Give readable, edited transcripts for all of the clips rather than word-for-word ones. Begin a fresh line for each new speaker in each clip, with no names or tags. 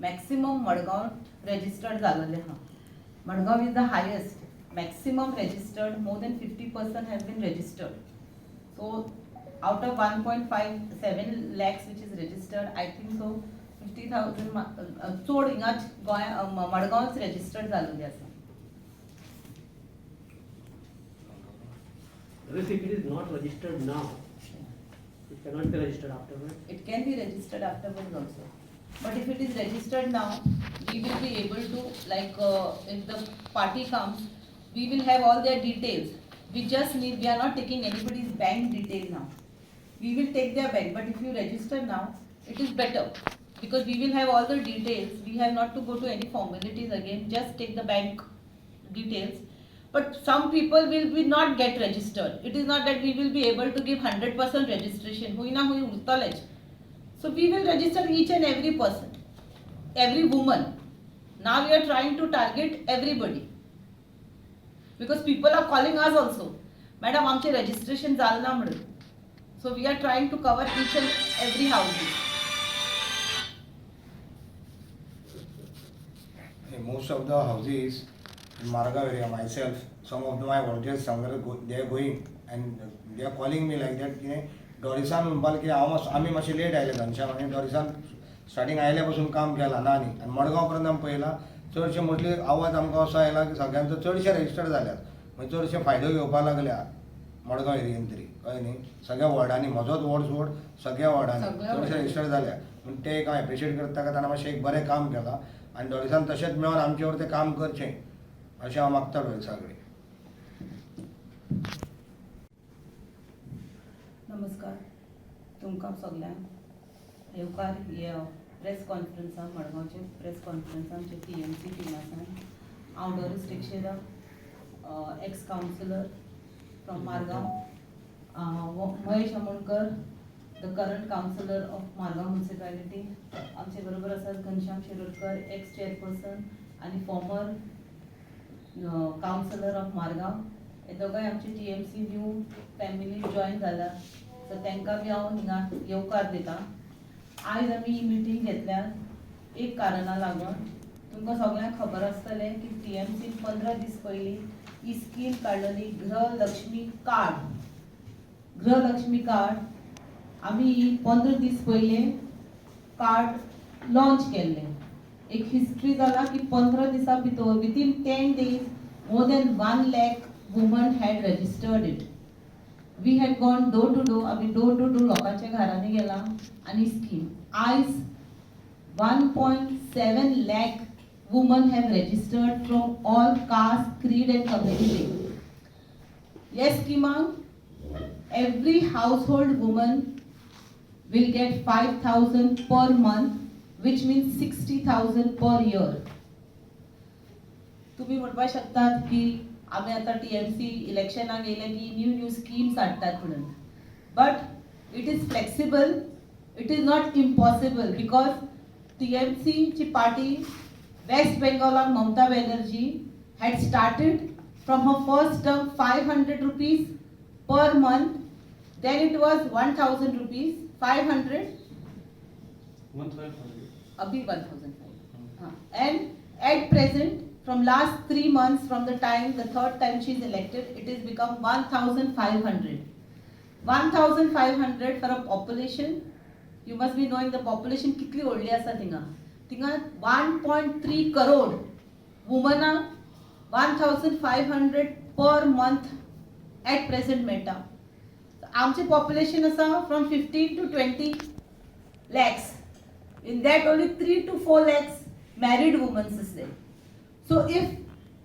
Maximum Madgaon registered झालेले आहा. Madgaon is the highest. Maximum registered, more than 50% have been registered. So out of 1.57 lakhs which is registered, I think so 50,000 चोड हिंगाच मडगांवच registered जाल्लेली आसा.
If it is not registered now, it cannot be registered afterwards.
It can be registered afterwards also. But if it is registered now, we will be able to, like if the party comes, we will have all their details. We are not taking anybody's bank detail now. We will take their bank, but if you register now, it is better because we will have all the details. We have not to go to any formalities again, just take the bank details. But some people will not get registered. It is not that we will be able to give 100% registration. Huina hui urtalech. So we will register each and every person, every woman. Now we are trying to target everybody. Because people are calling us also, madam आमचे registration झालं ना म्हणून. So we are trying to cover each and every house.
Most of the houses in Margaon area, myself, some of my volunteers somewhere they are going and they are calling me like that की डॉरिसान म्हणपाक की आमी मातशे late आयले घनश्याम आनी डॉरिसान starting आयल्या पासून काम केलां ना न्ही आनी मडगांव पर्यंत आमी पळयलां चडशे मोस्टली आवाज आमकां असो आयला की सगळ्यांचो चडशे रजिस्टर्ड जाल्यात म्हणजे चडशे फायदो घेवपाक लागल्या मडगांव एरियेन तरी कळ्ळें न्ही सगळ्या वॉर्डांनी म्हजोच वॉर्ड सोड सगळ्या वॉर्डांनी चडशे रजिस्टर्ड जाल्या म्हणजे ते एक हांव एप्रिशिएट करता ताका ताणें मातशें एक बरें काम केलां आनी डॉरिसान तशेंच मेळोन आमचे वर तें काम करचें अशें हांव मागता डॉरिसा कडेन.
नमस्कार तुमकां सगळ्यांक येवकार प्रेस कॉन्फरन्सा मडगांवचे प्रेस कॉन्फरन्सा आमचे TMC टिमासान हांव Doris Teixeira ex councillor from Margao, Mahesh Amonkar the current councillor of Margao municipality. आमचे बरोबर आसात घनश्याम शिरोडकर एक्स चेअरपर्सन आनी फॉर्मर काउन्सिलर ऑफ मारगांव. हे दोगांय आमचे TMC न्यू फॅमिली जॉईन जाला. सो तांकां बी हांव हिंगा येवकार दिता. आयज आमी ही मिटींग घेतल्यात एक कारणा लागून. तुमकां सगळ्यांक खबर आसतलें की TMC 15 दीस पयलीं ही स्कीम काडलेली गृहलक्ष्मी कार्ड. गृहलक्ष्मी कार्ड आमी 15 दीस पयले कार्ड लॉन्च केल्लें. एक हिस्ट्री जाला की 15 दिसां भितर within 10 days more than 1 lakh women had registered it. We had gone door to door. आमी door to door लोकांच्या घरांनी गेला आनी स्कीम आयज 1.7 lakh women have registered from all caste, creed and community. Yes, स्किमांक every household woman will get 5,000 per month, which means 60,000 per year. तुम्ही म्हणपाक शकतात की आम्ही आता TMC इलेक्शनाक गेले की न्यू स्कीम्स हाडटात म्हणून. But it is flexible, it is not impossible because TMC ची पार्टी वेस्ट बेंगॉलाक Mamata Banerjee had started from her first term 500 rupees per month, then it was 1,000 rupees, 500,
1,500.
abhi 1,500. And at present, from last 3 months, from the time the third time she is elected, it has become 1,500. 1,500 for a population. You must be knowing the population kitli odli asa tinga. Tinga 1.3 crore women are 1,500 per month at present meta. आमचे population asa from 15 to 20 lakhs. In that only 3 to 4 lakhs married women is there. So if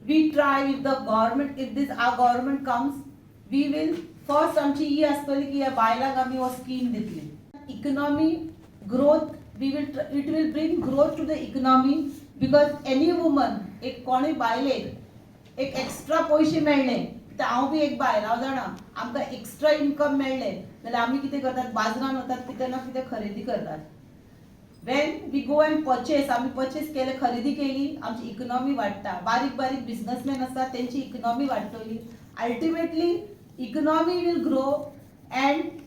we try, if the government, if this our government comes, we will first आमची ही आसतली की या बायलांक आमी हो scheme दितली. Economy growth, it will bring growth to the economy because any woman, एक कोणी बायलेक एक एक्स्ट्रा पैसे मेळ्ळे तर हांव बी एक बायल हांव जाणा आमकां एक्स्ट्रा इन्कम मेळ्ळे जाल्यार आमी कितें करतात बाजारान वतात कितें ना कितें खरेदी करतात. When we go and purchase, आम्ही purchase केले खरेदी केली आमची इकॉनॉमी वाढता. बारीक बारीक बिझनेसमॅन असतात त्यांची economy वाढतली. Ultimately economy will grow and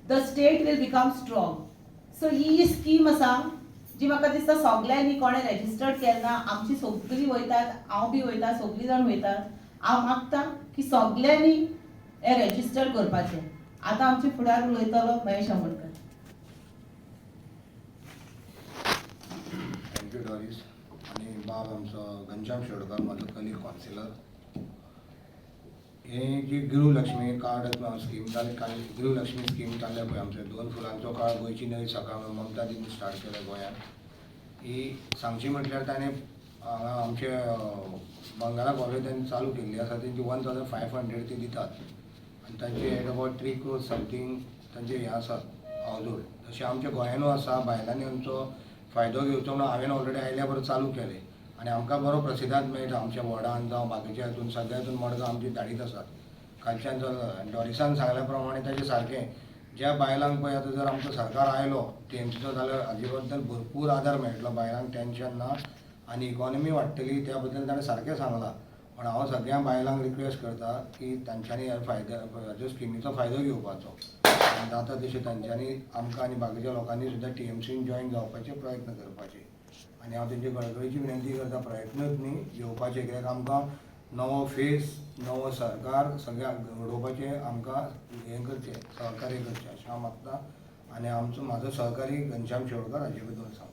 the state will become strong. So he scheme असा जी म्हाका दिसता सगळ्यांनी कोणें रेजिस्टर्ड केलें ना आमची सगळीं वयतात हांव बी वयता सगळीं जाण वयतात हांव मागता की सगळ्यांनी हें रेजिस्टर करपाचें आतां आमचे फुडार उलयतलो महेश आमोणकर.
Thank you Doris. आणि बाब आमचो घनश्याम शेडकर म्हाजो कलीग कावन्सिलर. हे जी गृहलक्ष्मी कार्ड स्कीम गृहलक्ष्मी स्कीम चालल्या पळय आमचे 2 फुलांचो काळ गोंयची नवी सकाळ ममता दिनी स्टार्ट केल्या गोंयांत. ही सांगची म्हटल्यार ताणें हांगा आमचे बंगाला कॉलेज तांणी चालू केल्ली आसा तेंची 1500 ती दितात आनी तांचे एट अबावट 3 crore समथींग तांचे हें आसात हावजहोल्ड. तशें आमच्या गोंयानूय आसा बायलांनी आमचो फायदो घेवचो म्हणून हांवें ऑलरेडी आयल्या बरो चालू केलें आनी आमकां बरो प्रतिसाद मेळटा आमच्या वॉर्डान जावं बाकीच्या हातून सगळ्या हातून मडगांव आमची धाडीत आसात. कालच्यान डॉरिसान सांगल्या प्रमाणे ताचें सारकें ज्या बायलांक पळय आतां जर आमचो सरकार आयलो टीएमसीचो जाल्यार हाजे बद्दल भरपूर आदार मेळटलो. बायलांक टेन्शन ना आनी इकॉनॉमी वाडटली त्या बद्दल ताणें सारकें सांगलां. पण हांव सगळ्या बायलांक रिक्वेस्ट करता की तांच्यांनी ह्या स्किमीचो फायदो घेवपाचो आनी जाता तशें तांच्यांनी आमकां आनी बाकीच्या लोकांनी सुद्दां टीएमसीन जॉयन जावपाचे प्रयत्न करपाचे. आनी हांव तेंची कळकळीची विनंती करता प्रयत्नच न्ही येवपाचे कित्याक आमकां नवो फेस नवो सरकार सगळ्यांक घडोवपाचें आमकां हें करचें सहकार्य करचें अशें हांव मागता. आनी म्हाजो सहकारी घनश्याम शेडकर हाजे बद्दल सांग.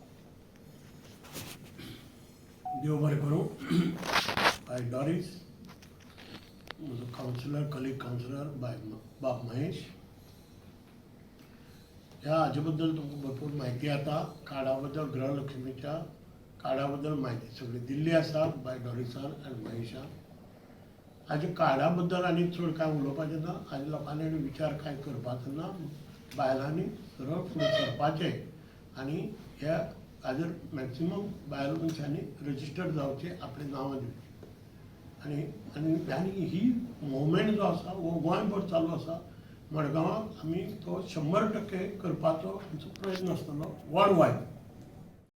देव बरें करूं. बाय डॉरीस म्हजो कावन्सिलर कलीग कावन्सिलर बाय बाब महेश. ह्या हाजे बद्दल तुमकां भरपूर म्हायती आतां कार्डा बद्दल गृहलक्ष्मीच्या कार्डा बद्दल म्हायती सगळी दिल्ली आसा बाय डॉरिसान आनी महेशान. हाजे कार्डा बद्दल आनी चड कांय उलोवपाचें ना. हाजे लोकांनी विचार कांय करपाचो ना. बायलांनी सरळ फुडें सरपाचें आनी ह्या हाजेर मॅक्सिमम बायल मनशांनी रजिस्टर्ड जावचे आपले नांवां दिवची. आनी ही मुवमेंट जो आसा हो गोंयभर चालू आसा. मडगांवाक आमी तो 100% करपाचो आमचो प्रयत्न आसतलो वर्ल्ड वायड.